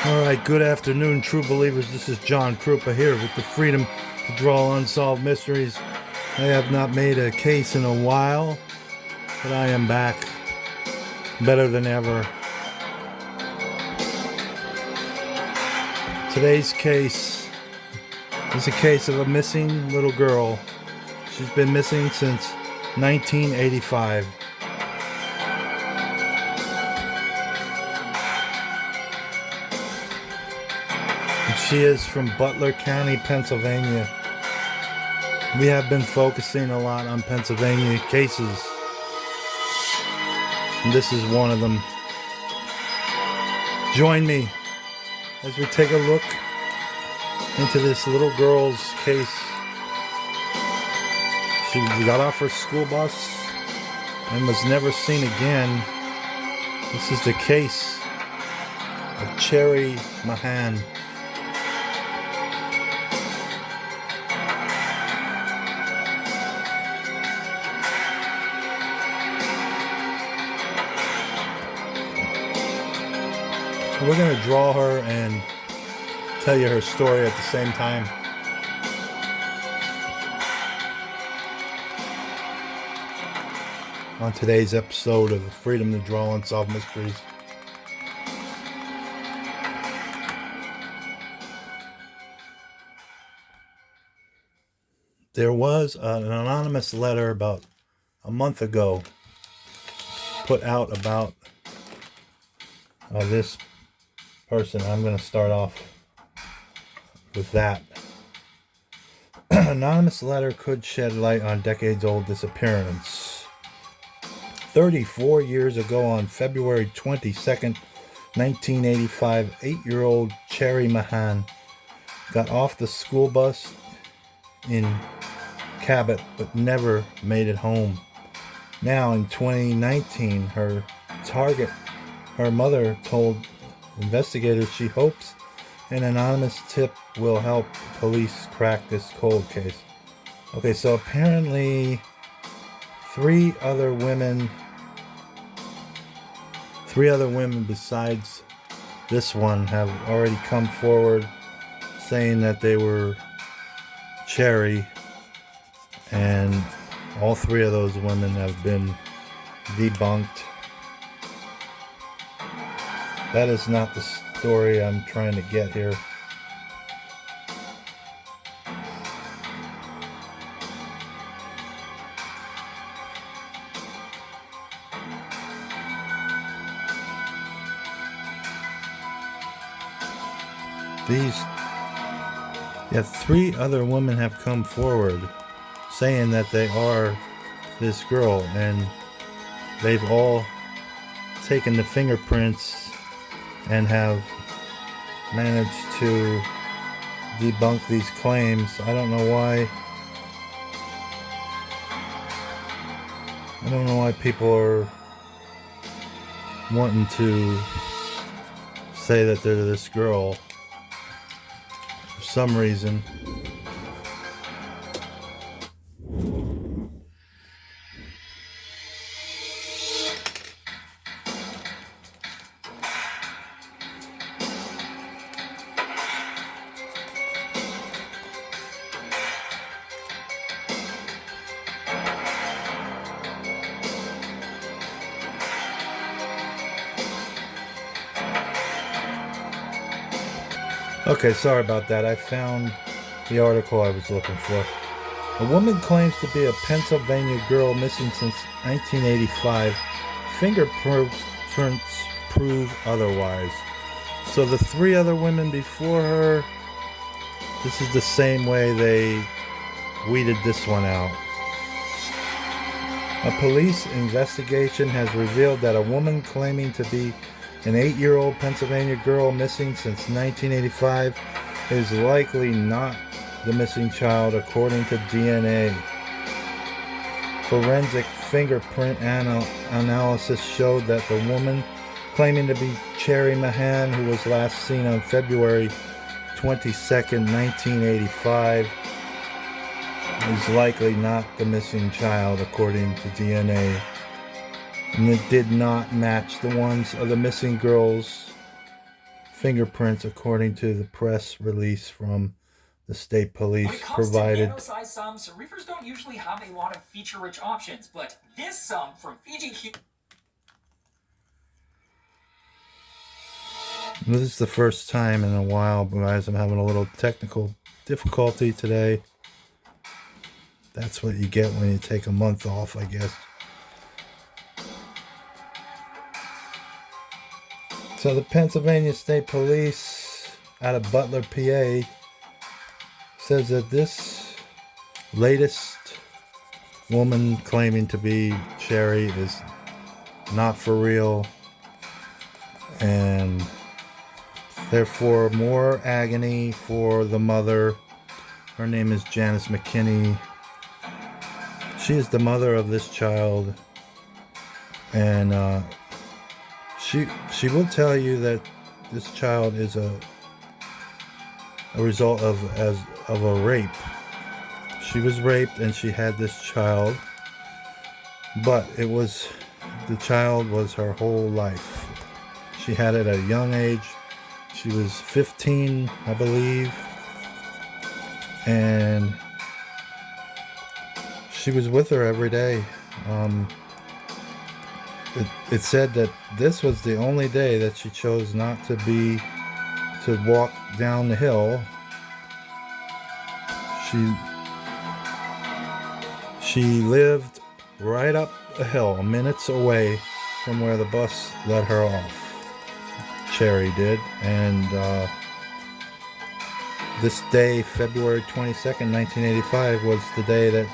Alright, good afternoon, true believers. This is John Krupa here with the freedom to draw unsolved mysteries. I have not made a case in a while, but I am back better than ever. Today's case is a case of a missing little girl. She's been missing since 1985. She is from Butler County, Pennsylvania. We have been focusing a lot on Pennsylvania cases, and this is one of them. Join me as we take a look into this little girl's case. She got off her school bus and was never seen again. This is the case of Cherrie Mahan. We're going to draw her and tell you her story at the same time. On today's episode of Freedom to Draw Unsolved Mysteries. There was an anonymous letter about a month ago put out about this person. I'm going to start off with that. Anonymous letter could shed light on decades-old disappearance. 34 years ago, on February 22nd, 1985, 8-year-old Cherrie Mahan got off the school bus in Cabot but never made it home. Now in 2019, her mother told investigators she hopes an anonymous tip will help police crack this cold case. Okay, so apparently three other women besides this one have already come forward saying that they were Cherrie, and all three of those women have been debunked. That is not the story I'm trying to get here. Three other women have come forward saying that they are this girl, and they've all taken the fingerprints and have managed to debunk these claims. I don't know why people are wanting to say that they're this girl for some reason. Okay, sorry about that. I found the article I was looking for. A woman claims to be a Pennsylvania girl missing since 1985. Fingerprints prove otherwise. So the three other women before her, this is the same way they weeded this one out. A police investigation has revealed that a woman claiming to be an 8-year-old Pennsylvania girl missing since 1985 is likely not the missing child, according to DNA. Forensic fingerprint analysis showed that the woman claiming to be Cherrie Mahan, who was last seen on February 22nd, 1985, is likely not the missing child, according to DNA. And it did not match the ones of the missing girls fingerprints, according to the press release from the state police provided. When it comes to nano-sized sums, reefers don't usually have a lot of feature-rich options, but this sum from Fiji... This is the first time in a while, guys. I'm having a little technical difficulty today. That's what you get when you take a month off, I guess. So the Pennsylvania State Police out of Butler, PA, says that this latest woman claiming to be Cherry is not for real, and therefore more agony for the mother. Her name is Janice McKinney. She is the mother of this child, and she will tell you that this child is a result of a rape. She was raped and she had this child, but the child was her whole life. She had it at a young age. She was 15, I believe, and she was with her every day. It said that this was the only day that she chose not to walk down the hill. She lived right up a hill, minutes away from where the bus let her off. Cherry did, and this day, February 22nd, 1985, was the day that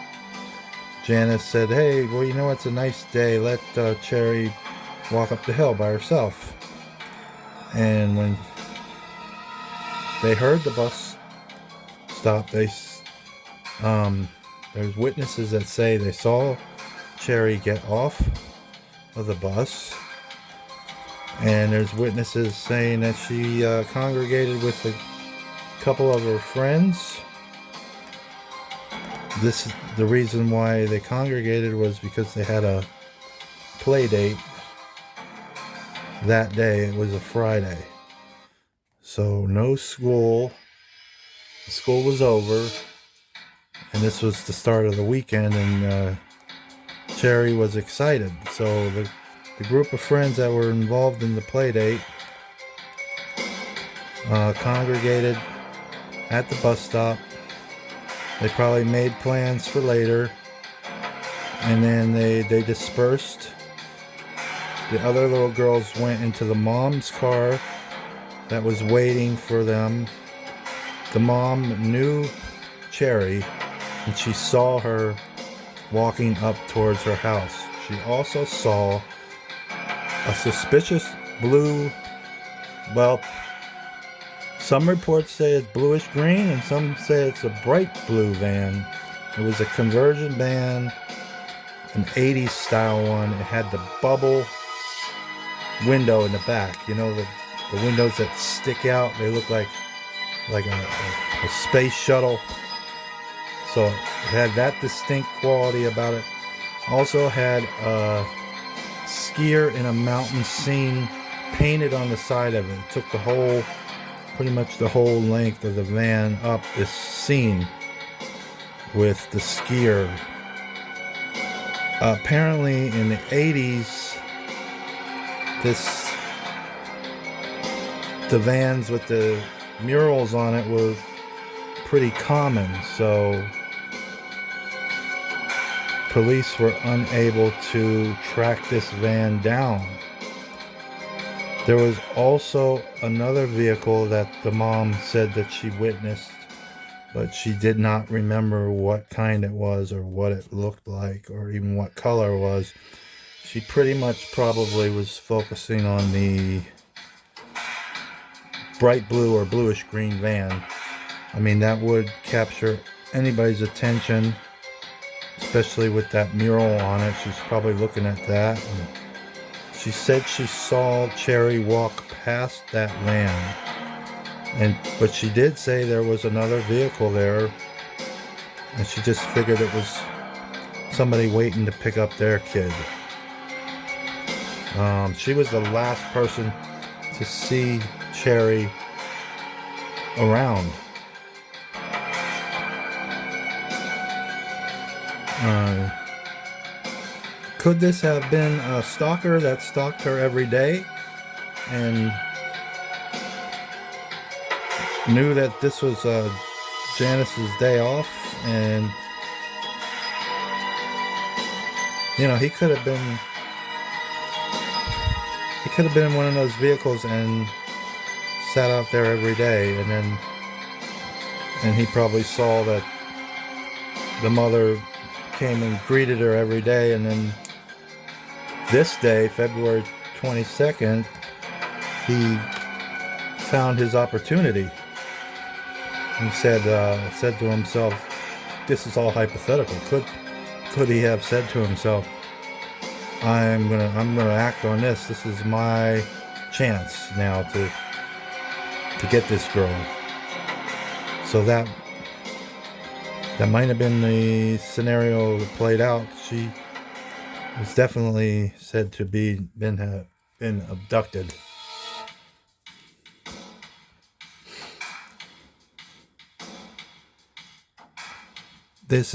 Janice said, "Hey, well, you know, it's a nice day. Let Cherry walk up the hill by herself." And when they heard the bus stop, there's witnesses that say they saw Cherry get off of the bus, and there's witnesses saying that she congregated with a couple of her friends. The reason why they congregated was because they had a play date that day. It was a Friday, so no school. School was over, and this was the start of the weekend, and Cherry was excited. So the group of friends that were involved in the play date congregated at the bus stop. They probably made plans for later, and then they dispersed. The other little girls went into the mom's car that was waiting for them. The mom knew Cherry, and she saw her walking up towards her house. She also saw a suspicious blue, well, some reports say it's bluish green, and some say it's a bright blue van. It was a conversion van, an 80s style one. It had the bubble window in the back. You know, the windows that stick out. They look like a space shuttle. So it had that distinct quality about it. Also had a skier in a mountain scene painted on the side of it. It took pretty much the whole length of the van up this scene with the skier. Apparently in the 80s, the vans with the murals on it were pretty common, so police were unable to track this van down. There was also another vehicle that the mom said that she witnessed, but she did not remember what kind it was or what it looked like or even what color it was. She pretty much probably was focusing on the bright blue or bluish green van. I mean, that would capture anybody's attention, especially with that mural on it. She's probably looking at that. And she said she saw Cherry walk past that van, but she did say there was another vehicle there, and she just figured it was somebody waiting to pick up their kid. She was the last person to see Cherry around. Could this have been a stalker that stalked her every day and knew that this was Janice's day off, and he could have been in one of those vehicles and sat out there every day, and he probably saw that the mother came and greeted her every day, and then this day, February 22nd, he found his opportunity. He said to himself, this is all hypothetical. Could he have said to himself, I'm gonna act on this. This is my chance now to get this girl. So that might have been the scenario that played out. She was definitely said to been abducted. This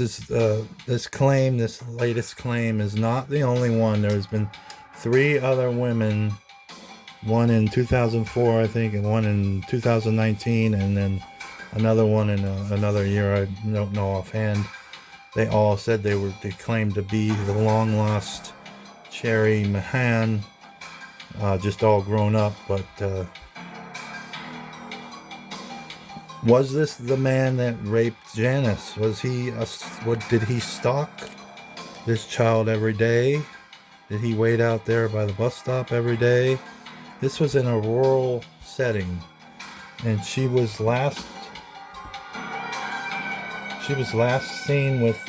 latest claim is not the only one. There's been 3 other women, one in 2004, I think, and one in 2019, and then another one in another year. I don't know offhand. They all said they claimed to be the long lost Cherrie Mahan, just all grown up. But was this the man that raped Janice? Did he stalk this child every day? Did he wait out there by the bus stop every day? This was in a rural setting, and she was last seen with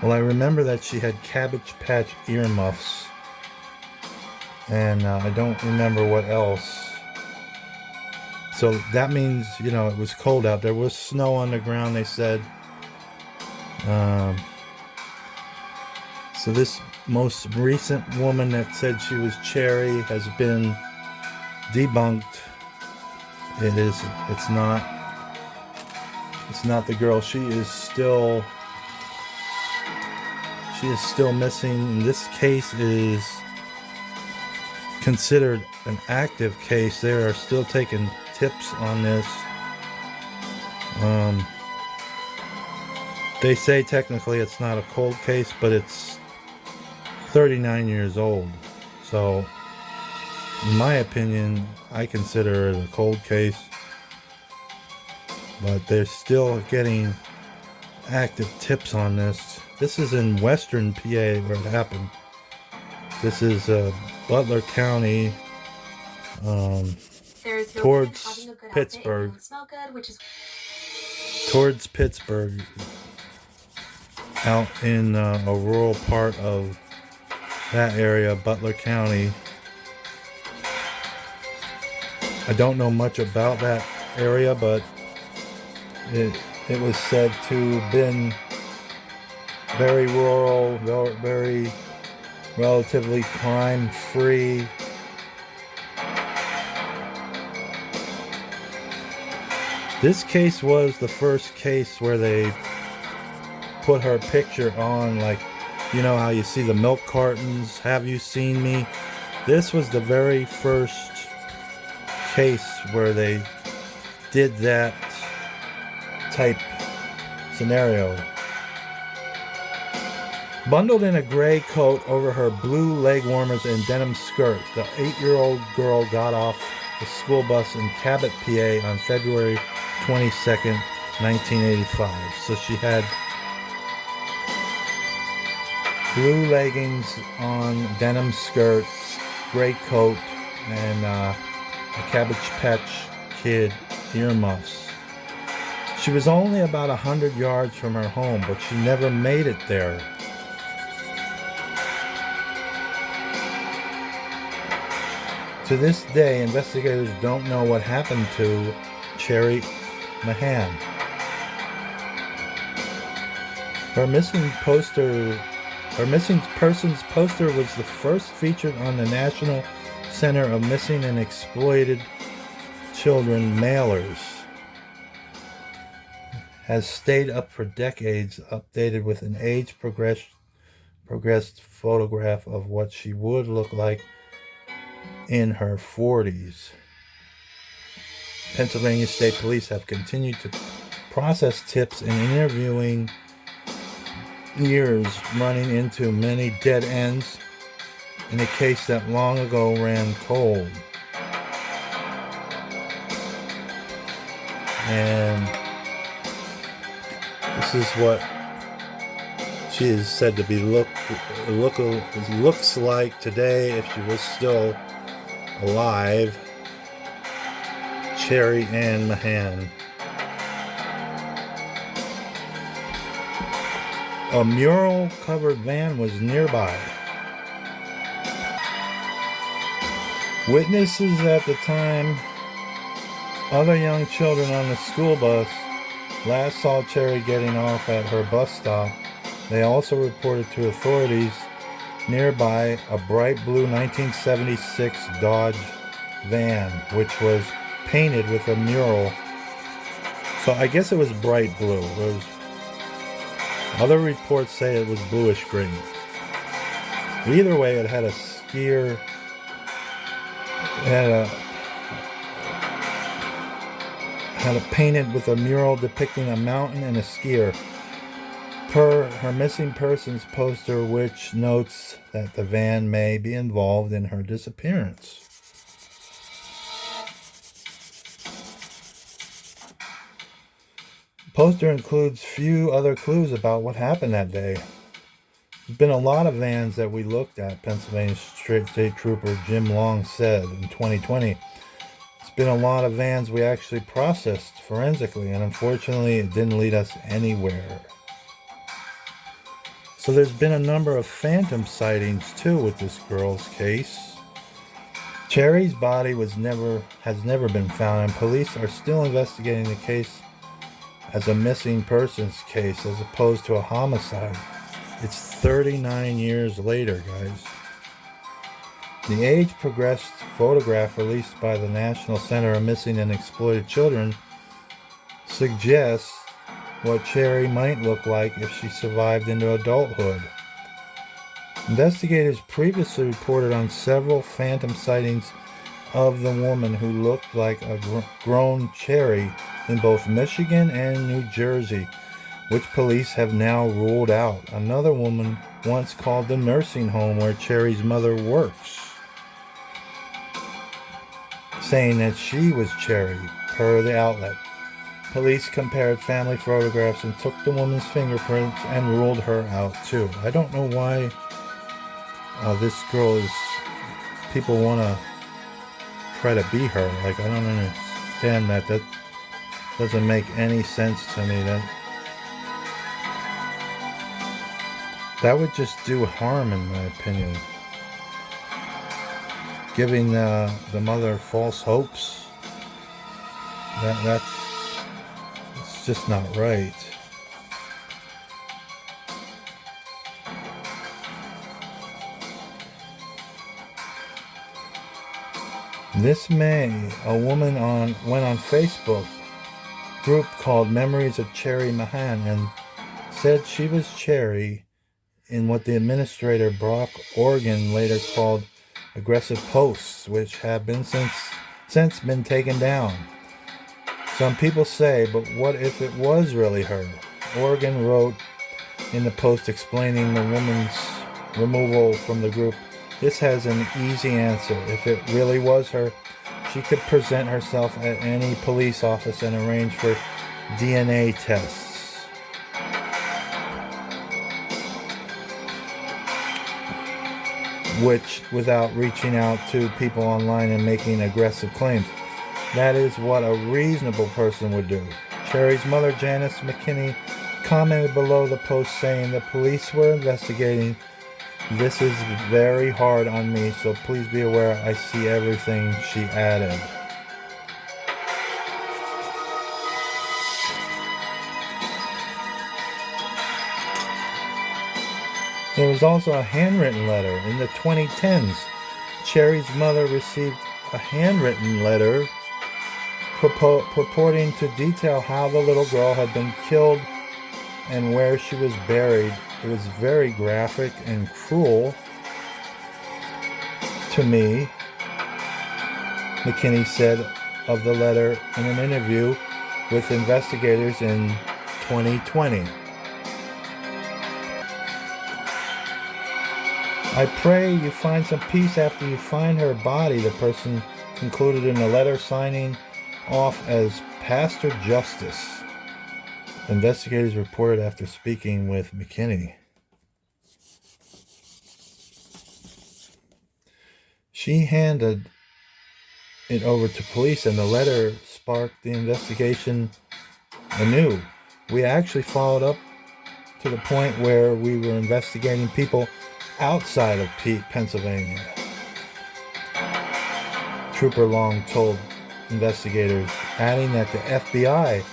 well, I remember that she had Cabbage Patch earmuffs, and I don't remember what else. So that means, it was cold out. There was snow on the ground, they said. So this most recent woman that said she was Cherry has been debunked. It's not the girl. She is still missing. And this case is considered an active case. They are still taking tips on this. They say technically it's not a cold case, but it's 39 years old. So, in my opinion, I consider it a cold case. But they're still getting active tips on this. This is in Western PA where it happened. This is Butler County, towards Pittsburgh. Towards Pittsburgh, out in a rural part of that area, Butler County. I don't know much about that area, but it was said to have been very rural, very relatively crime-free. This case was the first case where they put her picture on, like, how you see the milk cartons, Have You Seen Me? This was the very first case where they did that type scenario. Bundled in a gray coat over her blue leg warmers and denim skirt, the 8-year-old girl got off the school bus in Cabot, PA on February 22nd, 1985. So she had blue leggings on, denim skirt, gray coat, and a Cabbage Patch Kid earmuffs. She was only about 100 yards from her home, but she never made it there. To this day, investigators don't know what happened to Cherrie Mahan. Her missing poster Her missing persons poster was the first featured on the National Center of Missing and Exploited Children mailers. Has stayed up for decades, updated with an age progressed photograph of what she would look like in her 40s. Pennsylvania State Police have continued to process tips and interviewing years, running into many dead ends in a case that long ago ran cold. And this is what she is said to be looks like today if she was still alive. Cherrie Mahan. A mural-covered van was nearby. Witnesses at the time, other young children on the school bus, last saw Cherrie getting off at her bus stop. They also reported to authorities nearby a bright blue 1976 Dodge van, which was painted with a mural. So I guess it was bright blue. Other reports say it was bluish green. Either way, it had a skier. It had a painted with a mural depicting a mountain and a skier. Per her missing persons poster, which notes that the van may be involved in her disappearance. The poster includes few other clues about what happened that day. There's been a lot of vans that we looked at, Pennsylvania State Trooper Jim Long said in 2020. It's been a lot of vans we actually processed forensically, and unfortunately it didn't lead us anywhere. So there's been a number of phantom sightings too with this girl's case. Cherrie's body has never been found, and police are still investigating the case as a missing persons case as opposed to a homicide. It's 39 years later, guys. The age progressed photograph released by the National Center of Missing and Exploited Children suggests what Cherrie might look like if she survived into adulthood. Investigators previously reported on several phantom sightings of the woman who looked like a grown Cherrie in both Michigan and New Jersey, which police have now ruled out. Another woman once called the nursing home where Cherrie's mother works, saying that she was Cherrie, per the outlet. Police compared family photographs and took the woman's fingerprints and ruled her out too. I don't know why this girl is... people want to try to be her. Like, I don't understand that. That doesn't make any sense to me. That would just do harm, in my opinion. Giving the mother false hopes. That's just not right. This May, a woman went on Facebook group called Memories of Cherrie Mahan and said she was Cherrie in what the administrator Brock Organ later called aggressive posts, which have been since been taken down. Some people say, but what if it was really her? Organ wrote in the post explaining the woman's removal from the group. This has an easy answer. If it really was her, she could present herself at any police office and arrange for DNA tests. Which, without reaching out to people online and making aggressive claims. That is what a reasonable person would do. Cherrie's mother, Janice McKinney, commented below the post saying the police were investigating. This is very hard on me, so please be aware I see everything, she added. There was also a handwritten letter in the 2010s. Cherri's mother received a handwritten letter purporting to detail how the little girl had been killed and where she was buried. It was very graphic and cruel to me, McKinney said of the letter in an interview with investigators in 2020. I pray you find some peace after you find her body, the person concluded in a letter, signing off as Pastor Justice. Investigators reported after speaking with McKinney. She handed it over to police, and the letter sparked the investigation anew. We actually followed up to the point where we were investigating people outside of Pennsylvania. Trooper Long told investigators, adding that the FBI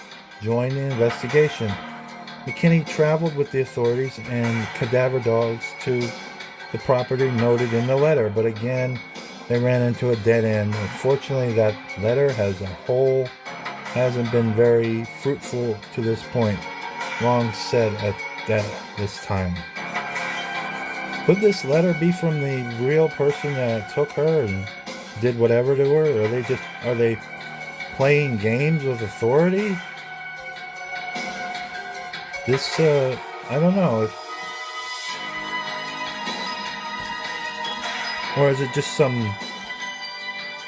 joined the investigation. McKinney traveled with the authorities and cadaver dogs to the property noted in the letter, but again, they ran into a dead end. Unfortunately, that letter as a whole hasn't been very fruitful to this point, Long said at this time. Could this letter be from the real person that took her and did whatever to her? Or are they playing games with authority? This, I don't know. Or is it just some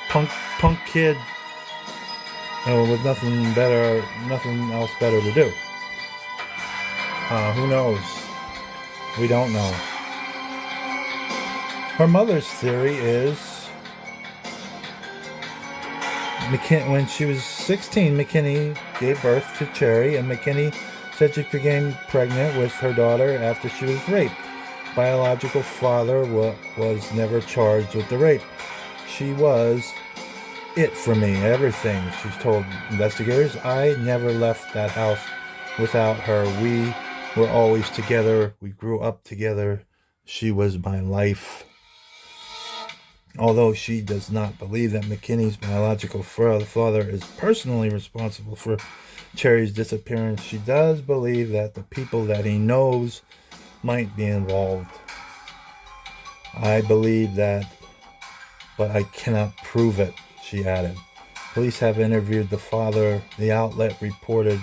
punk kid with nothing else better to do? Who knows? We don't know. Her mother's theory is when she was 16, McKinney gave birth to Cherri, and McKinney said she became pregnant with her daughter after she was raped. Biological father was never charged with the rape. She was it for me, everything, she told investigators. I never left that house without her. We were always together. We grew up together. She was my life. Although she does not believe that McKinney's biological father is personally responsible for Cherri's disappearance, she does believe that the people that he knows might be involved. I believe that, but I cannot prove it, she added. Police have interviewed the father, the outlet reported,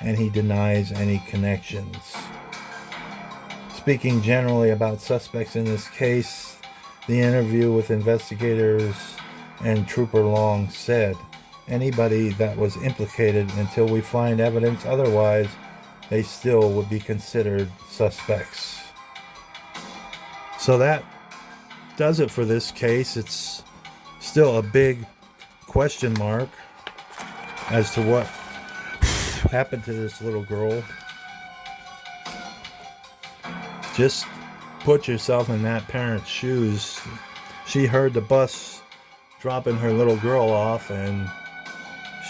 and he denies any connections. Speaking generally about suspects in this case, the interview with investigators and Trooper Long said, anybody that was implicated until we find evidence otherwise, they still would be considered suspects. So that does it for this case. It's still a big question mark as to what happened to this little girl. Just put yourself in that parent's shoes. She heard the bus dropping her little girl off, and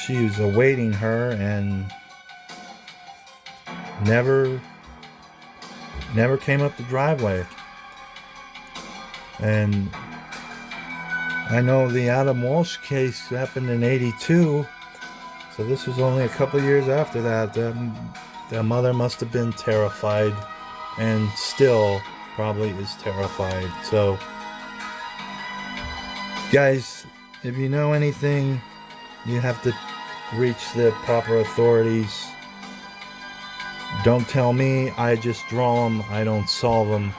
she was awaiting her and never came up the driveway. And I know the Adam Walsh case happened in 82, so this was only a couple years after that. The mother must have been terrified, and still probably is terrified. So, guys, if you know anything, you have to reach the proper authorities. Don't tell me. I just draw them. I don't solve them.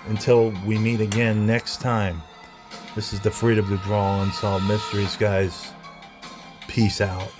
Until we meet again next time. This is the Freedom to Draw Unsolved Mysteries, guys. Peace out.